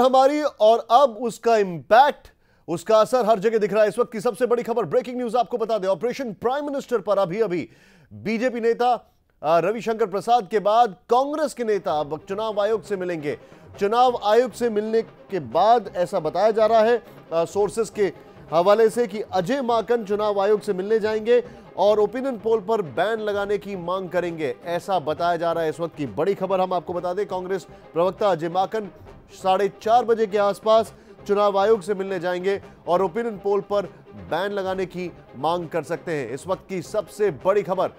खबर हमारी और अब उसका इंपैक्ट, उसका असर हर जगह दिख रहा है। इस वक्त की सबसे बड़ी खबर, ब्रेकिंग न्यूज आपको बता दें। ऑपरेशन प्राइम मिनिस्टर पर अभी अभी बीजेपी नेता रविशंकर प्रसाद के बाद कांग्रेस के नेता अब चुनाव आयोग से मिलेंगे। चुनाव आयोग से मिलने के बाद ऐसा बताया जा रहा है सोर्सेस के हवाले से कि अजय माकन चुनाव आयोग से मिलने जाएंगे और ओपिनियन पोल पर बैन लगाने की मांग करेंगे, ऐसा बताया जा रहा है। इस वक्त की बड़ी खबर हम आपको बता दें, कांग्रेस प्रवक्ता अजय माकन 4:30 बजे के आसपास चुनाव आयोग से मिलने जाएंगे और ओपिनियन पोल पर बैन लगाने की मांग कर सकते हैं। इस वक्त की सबसे बड़ी खबर।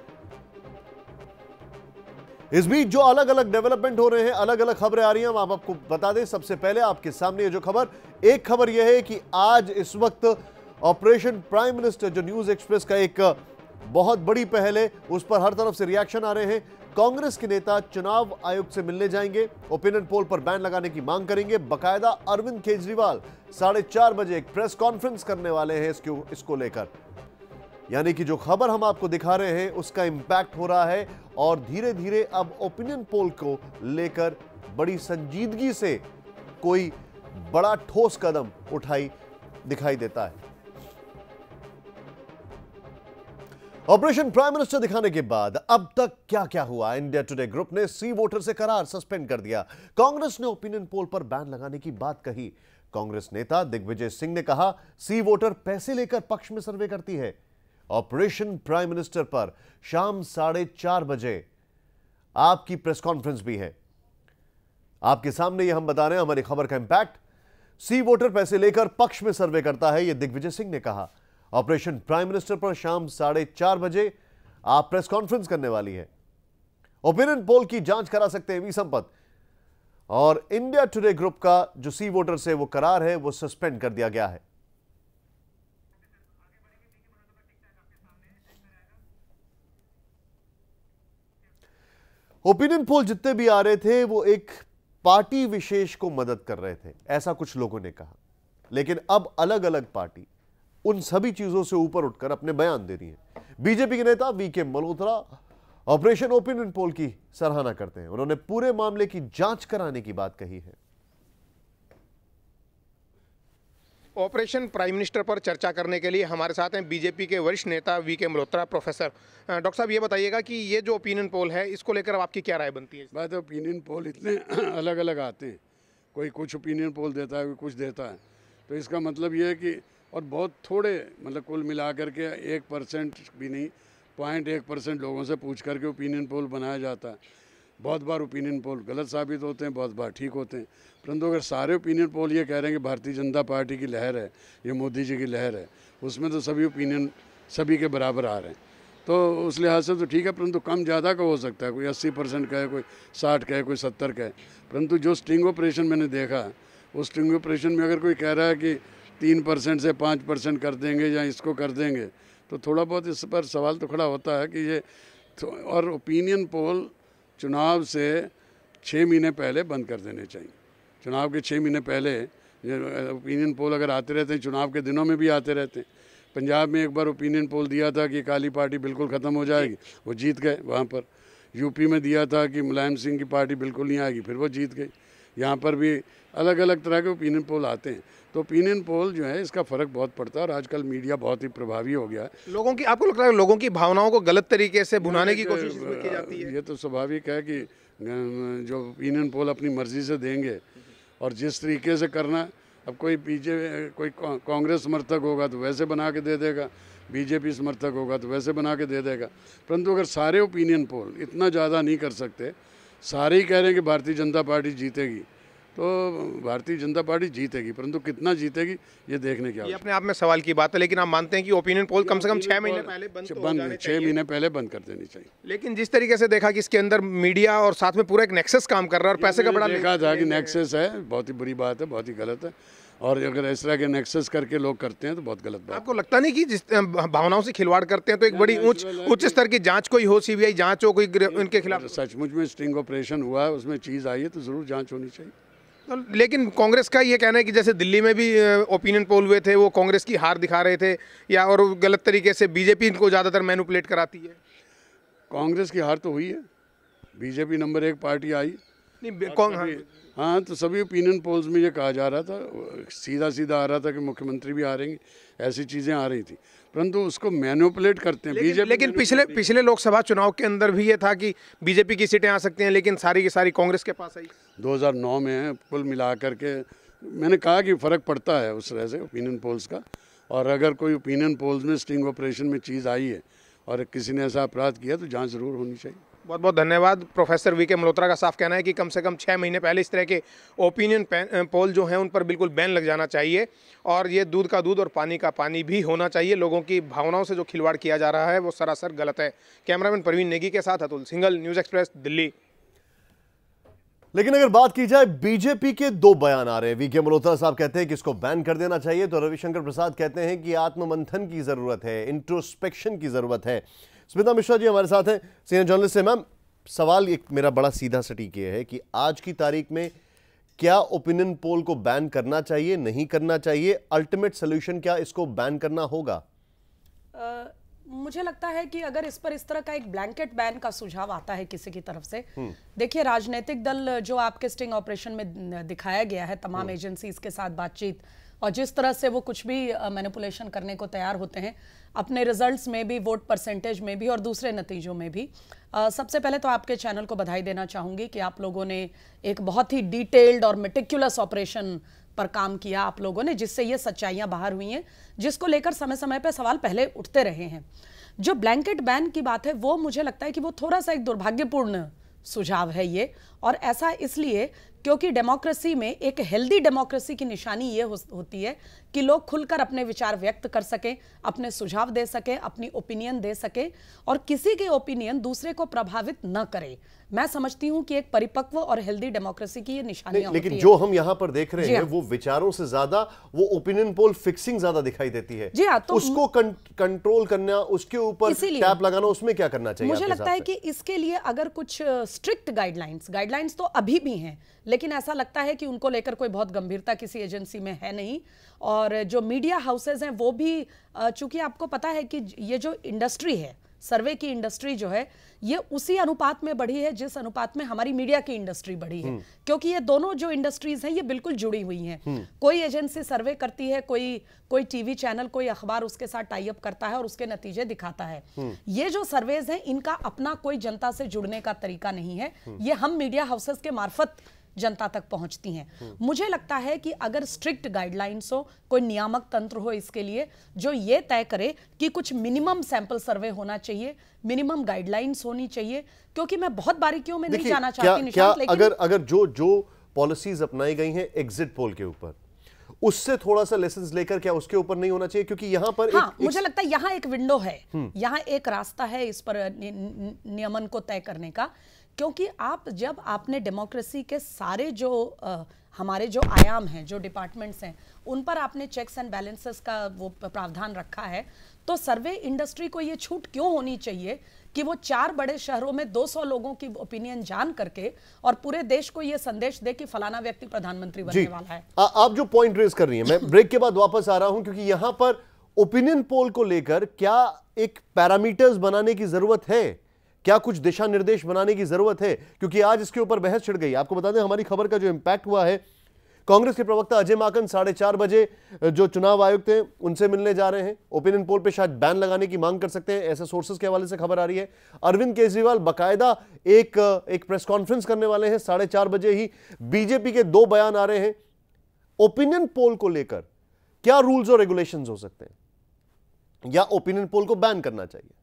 इस बीच जो अलग अलग डेवलपमेंट हो रहे हैं, अलग अलग खबरें आ रही हैं, हम आपको बता दें। सबसे पहले आपके सामने जो खबर, एक खबर यह है कि आज इस वक्त ऑपरेशन प्राइम मिनिस्टर, जो न्यूज एक्सप्रेस का एक बहुत बड़ी पहल है, उस पर हर तरफ से रिएक्शन आ रहे हैं। कांग्रेस के नेता चुनाव आयोग से मिलने जाएंगे, ओपिनियन पोल पर बैन लगाने की मांग करेंगे। बकायदा अरविंद केजरीवाल 4:30 बजे एक प्रेस कॉन्फ्रेंस करने वाले हैं इसको लेकर। यानी कि जो खबर हम आपको दिखा रहे हैं उसका इंपैक्ट हो रहा है और धीरे धीरे अब ओपिनियन पोल को लेकर बड़ी संजीदगी से कोई बड़ा ठोस कदम दिखाई देता है। ऑपरेशन प्राइम मिनिस्टर दिखाने के बाद अब तक क्या क्या हुआ? इंडिया टुडे ग्रुप ने सी वोटर से करार सस्पेंड कर दिया। कांग्रेस ने ओपिनियन पोल पर बैन लगाने की बात कही। कांग्रेस नेता दिग्विजय सिंह ने कहा, सी वोटर पैसे लेकर पक्ष में सर्वे करती है। ऑपरेशन प्राइम मिनिस्टर पर शाम 4:30 बजे आपकी प्रेस कॉन्फ्रेंस भी है। आपके सामने यह हम बता रहे हैं हमारी खबर का इंपैक्ट। सी वोटर पैसे लेकर पक्ष में सर्वे करता है, यह दिग्विजय सिंह ने कहा। ऑपरेशन प्राइम मिनिस्टर पर शाम 4:30 बजे आप प्रेस कॉन्फ्रेंस करने वाली है। ओपिनियन पोल की जांच करा सकते हैं वी संपत। और इंडिया टुडे ग्रुप का जो सी वोटर से वो करार है वो सस्पेंड कर दिया गया है। ओपिनियन पोल जितने भी आ रहे थे वो एक पार्टी विशेष को मदद कर रहे थे, ऐसा कुछ लोगों ने कहा। लेकिन अब अलग अलग पार्टी उन सभी चीजों से ऊपर उठकर अपने बयान दे रही है। बीजेपी के नेता VK Malhotra operation opinion poll की सराहना करते हैं। उन्होंने पूरे मामले की जांच कराने की बात कही है। ऑपरेशन प्राइम मिनिस्टर पर चर्चा करने के लिए हमारे साथ हैं बीजेपी के वरिष्ठ नेता वीके मल्होत्रा। प्रोफेसर डॉक्टर साहब, ये बताइएगा कि ये जो ओपिनियन पोल है इसको लेकर अब आपकी क्या राय बनती है? बात ओपिनियन पोल इतने अलग अलग आते हैं, कोई कुछ ओपिनियन पोल देता है, कोई कुछ देता है। तो इसका मतलब ये है कि और बहुत थोड़े, मतलब कुल मिला करके 1% भी नहीं, 0.1% लोगों से पूछ करके ओपिनियन पोल बनाया जाता है। बहुत बार ओपिनियन पोल गलत साबित होते हैं, बहुत बार ठीक होते हैं। परंतु अगर सारे ओपिनियन पोल ये कह रहे हैं कि भारतीय जनता पार्टी की लहर है, ये मोदी जी की लहर है, उसमें तो सभी ओपिनियन सभी के बराबर आ रहे हैं, तो उस लिहाज से तो ठीक है। परंतु कम ज़्यादा का हो सकता है, कोई 80% का है, कोई 60 का है, कोई 70 का है। परंतु जो स्टिंग ऑपरेशन मैंने देखा, उस स्टिंग ऑपरेशन में अगर कोई कह रहा है कि 3% से 5% कर देंगे या इसको कर देंगे, तो थोड़ा बहुत इस पर सवाल तो खड़ा होता है कि ये और ओपिनियन पोल चुनाव से 6 महीने पहले बंद कर देने चाहिए। चुनाव के 6 महीने पहले ये ओपिनियन पोल अगर आते रहते हैं, चुनाव के दिनों में भी आते रहते हैं। पंजाब में एक बार ओपिनियन पोल दिया था कि काली पार्टी बिल्कुल ख़त्म हो जाएगी, वो जीत गए वहाँ पर। यूपी में दिया था कि मुलायम सिंह की पार्टी बिल्कुल नहीं आएगी, फिर वो जीत गई। यहाँ पर भी अलग अलग तरह के ओपिनियन पोल आते हैं। तो ओपिनियन पोल जो है, इसका फ़र्क बहुत पड़ता है और आजकल मीडिया बहुत ही प्रभावी हो गया है। लोगों की, आपको लगता है लोगों की भावनाओं को गलत तरीके से भुनाने की कोशिश इसमें की जाती है? ये तो स्वाभाविक है कि जो ओपिनियन पोल अपनी मर्जी से देंगे और जिस तरीके से करना, अब कोई कोई कांग्रेस समर्थक होगा तो वैसे बना के दे देगा, बीजेपी समर्थक होगा तो वैसे बना के दे देगा। परंतु अगर सारे ओपिनियन पोल इतना ज़्यादा नहीं कर सकते, सारे ही कह रहे हैं कि भारतीय जनता पार्टी जीतेगी, तो भारतीय जनता पार्टी जीतेगी, परंतु कितना जीतेगी ये देखने की ये अपने आप में सवाल की बात है। लेकिन आप मानते हैं कि ओपिनियन पोल कम से कम 6 महीने पहले बंद 6 महीने पहले बंद कर देनी चाहिए। लेकिन जिस तरीके से देखा कि इसके अंदर मीडिया और साथ में पूरा एक नेक्सस काम कर रहा है और पैसे का बड़ा देखा था कि नेक्सस है, बहुत ही बुरी बात है, बहुत ही गलत है। और अगर इस तरह के नेक्सस करके लोग करते हैं तो बहुत गलत बात। आपको लगता नहीं कि जिस भावनाओं से खिलवाड़ करते हैं तो एक बड़ी उच्च स्तर की जांच कोई हो, सीबीआई जांच हो कोई उनके खिलाफ? सचमुच में स्टिंग ऑपरेशन हुआ है, उसमें चीज़ आई है तो ज़रूर जांच होनी चाहिए। लेकिन कांग्रेस का ये कहना है कि जैसे दिल्ली में भी ओपिनियन पोल हुए थे, वो कांग्रेस की हार दिखा रहे थे, या और गलत तरीके से बीजेपी इनको ज़्यादातर मैनिपुलेट कराती है। कांग्रेस की हार तो हुई है, बीजेपी नंबर 1 पार्टी आई। नहीं, हाँ, तो सभी ओपिनियन पोल्स में ये कहा जा रहा था, सीधा सीधा आ रहा था कि मुख्यमंत्री भी हारेंगे, ऐसी चीज़ें आ रही थी, परंतु उसको मैनिपुलेट करते हैं बीजेपी। लेकिन पिछले लोकसभा चुनाव के अंदर भी ये था कि बीजेपी की सीटें आ सकती हैं, लेकिन सारी की सारी कांग्रेस के पास आई। 2009 में कुल मिला करके मैंने कहा कि फ़र्क पड़ता है उस तरह से ओपिनियन पोल्स का, और अगर कोई ओपिनियन पोल्स में स्टिंग ऑपरेशन में चीज़ आई है और किसी ने ऐसा अपराध किया तो जांच ज़रूर होनी चाहिए। बहुत बहुत धन्यवाद। प्रोफेसर वीके मल्होत्रा का साफ कहना है कि कम से कम 6 महीने पहले इस तरह के ओपिनियन पोल जो हैं उन पर बिल्कुल बैन लग जाना चाहिए, और ये दूध का दूध और पानी का पानी भी होना चाहिए। लोगों की भावनाओं से जो खिलवाड़ किया जा रहा है वो सरासर गलत है। कैमरामैन परवीन नेगी के साथ अतुल सिंघल, न्यूज़ एक्सप्रेस, दिल्ली। लेकिन अगर बात की जाए बीजेपी के दो बयान आ रहे हैं। वीके मल्होत्रा साहब कहते हैं कि इसको बैन कर देना चाहिए, तो रविशंकर प्रसाद कहते हैं कि आत्ममंथन की जरूरत है, इंट्रोस्पेक्शन की जरूरत है। स्मिता मिश्रा जी हमारे साथ हैं, सीनियर जर्नलिस्ट है। मैम, सवाल एक मेरा बड़ा सीधा सटीक ये है कि आज की तारीख में क्या ओपिनियन पोल को बैन करना चाहिए, नहीं करना चाहिए? अल्टीमेट सोल्यूशन क्या इसको बैन करना होगा? मुझे लगता है कि अगर इस पर इस तरह का एक ब्लैंकेट बैन का सुझाव आता है किसी की तरफ से, देखिए राजनीतिक दल जो आपके स्टिंग ऑपरेशन में दिखाया गया है, तमाम एजेंसीज के साथ बातचीत और जिस तरह से वो कुछ भी मैनिपुलेशन करने को तैयार होते हैं अपने रिजल्ट्स में भी, वोट परसेंटेज में भी और दूसरे नतीजों में भी। सबसे पहले तो आपके चैनल को बधाई देना चाहूँगी कि आप लोगों ने एक बहुत ही डिटेल्ड और मेटिकुलस ऑपरेशन पर काम किया आप लोगों ने, जिससे ये सच्चाइयाँ बाहर हुई हैं, जिसको लेकर समय समय पर सवाल पहले उठते रहे हैं। जो ब्लैंकेट बैन की बात है वो मुझे लगता है कि वो थोड़ा सा एक दुर्भाग्यपूर्ण सुझाव है ये, और ऐसा इसलिए क्योंकि डेमोक्रेसी में, एक हेल्दी डेमोक्रेसी की निशानी ये होती है कि लोग खुलकर अपने विचार व्यक्त कर सकें, अपने सुझाव दे सकें, अपनी ओपिनियन दे सकें और किसी के ओपिनियन दूसरे को प्रभावित न करे। मैं समझती हूं कि एक परिपक्व और हेल्दी डेमोक्रेसी की ये निशानी होती है। लेकिन जो हम यहां पर देख रहे हैं वो विचारों से ज्यादा वो ओपिनियन पोल फिक्सिंग ज्यादा दिखाई देती है। जी हाँ, तो उसको कंट्रोल करना, उसके ऊपर टैप लगाना, उसमें क्या करना चाहिए? मुझे लगता है कि इसके लिए अगर कुछ स्ट्रिक्ट गाइडलाइंस तो अभी भी हैं, लेकिन ऐसा लगता है कि उनको लेकर कोई बहुत गंभीरता किसी एजेंसी में है नहीं। और जो मीडिया हाउसेज हैं वो भी, चूंकि आपको पता है कि ये जो इंडस्ट्री है, सर्वे की इंडस्ट्री जो है, ये उसी अनुपात में बढ़ी है जिस अनुपात में हमारी मीडिया की इंडस्ट्री बढ़ी है, क्योंकि ये दोनों जो इंडस्ट्रीज हैं ये बिल्कुल जुड़ी हुई हैं। कोई एजेंसी सर्वे करती है, कोई टीवी चैनल, कोई अखबार उसके साथ टाई अप करता है और उसके नतीजे दिखाता है। ये जो सर्वेज हैं इनका अपना कोई जनता से जुड़ने का तरीका नहीं है, ये हम मीडिया हाउसेस के मार्फत जनता तक पहुंचती हैं। मुझे लगता है कि अगर स्ट्रिक्ट गाइडलाइंस हो, कोई नियामक तंत्र हो इसके लिए, जो ये तय करे कि कुछ मिनिमम सैंपल सर्वे होना चाहिए, मिनिमम गाइडलाइंस होनी चाहिए, क्योंकि मैं बहुत बारीकियों में नहीं जाना चाहती निशांत, लेकिन अगर जो पॉलिसीज अपनाई गई हैं एग्जिट पोल के ऊपर, उससे थोड़ा सा लेसन्स लेकर क्या उसके ऊपर नहीं होना चाहिए? क्योंकि यहां पर मुझे लगता है यहां एक विंडो है, यहां एक रास्ता है इस पर नियमन को तय करने का, क्योंकि जब आपने डेमोक्रेसी के सारे जो हमारे जो आयाम हैं, जो डिपार्टमेंट्स हैं, उन पर आपने चेक्स एंड बैलेंसेस का वो प्रावधान रखा है, तो सर्वे इंडस्ट्री को ये छूट क्यों होनी चाहिए कि वो 4 बड़े शहरों में 200 लोगों की ओपिनियन जान करके और पूरे देश को ये संदेश दे कि फलाना व्यक्ति प्रधानमंत्री बनने वाला है। आप जो पॉइंट रेज कर रही हैं, मैं ब्रेक के बाद वापस आ रहा हूं, क्योंकि यहां पर ओपिनियन पोल को लेकर क्या एक पैरामीटर्स बनाने की जरूरत है, क्या कुछ दिशा निर्देश बनाने की जरूरत है? क्योंकि आज इसके ऊपर बहस छिड़ गई। आपको बता दें हमारी खबर का जो इंपैक्ट हुआ है, कांग्रेस के प्रवक्ता अजय माकन 4:30 बजे जो चुनाव आयुक्त हैं उनसे मिलने जा रहे हैं। ओपिनियन पोल पे शायद बैन लगाने की मांग कर सकते हैं, ऐसे सोर्सेज के हवाले से खबर आ रही है। अरविंद केजरीवाल बाकायदा एक प्रेस कॉन्फ्रेंस करने वाले हैं 4:30 बजे ही। बीजेपी के 2 बयान आ रहे हैं। ओपिनियन पोल को लेकर क्या रूल्स और रेगुलेशंस हो सकते हैं, या ओपिनियन पोल को बैन करना चाहिए?